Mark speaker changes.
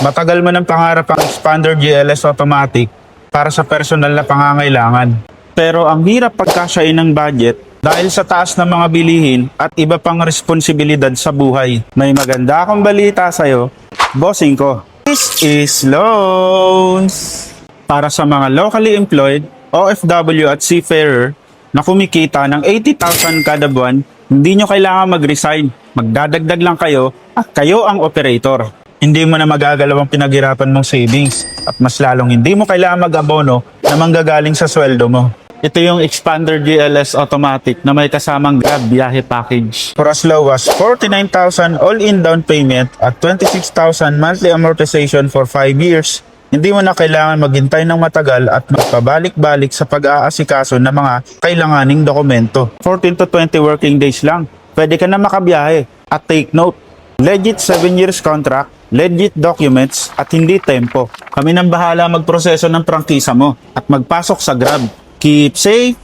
Speaker 1: Matagal mo ng pangarap ang Expander GLS Automatic para sa personal na pangangailangan. Pero ang hirap pagkasyain ng budget dahil sa taas ng mga bilihin at iba pang responsibilidad sa buhay. May maganda akong balita sa'yo, bossing ko. This is Loans! Para sa mga locally employed, OFW at seafarer na kumikita ng 80,000 kada buwan, hindi nyo kailangan mag-resign. Magdadagdag lang kayo at kayo ang operator. Hindi mo na magagalaw ang pinaghirapan mong savings at mas lalong hindi mo kailangan mag-abono na manggagaling sa sweldo mo. Ito yung Expander GLS Automatic na may kasamang Grab biyahe package. For as low as 49,000 all-in down payment at 26,000 monthly amortization for 5 years, hindi mo na kailangan maghintay ng matagal at magpabalik-balik sa pag-aasikaso ng mga kailanganing dokumento. 14 to 20 working days lang, pwede ka na makabiyahe. At take note, legit 7 years contract, legit documents at hindi tempo. Kami nang bahala magproseso ng prangkisa mo at magpasok sa Grab. Keep safe,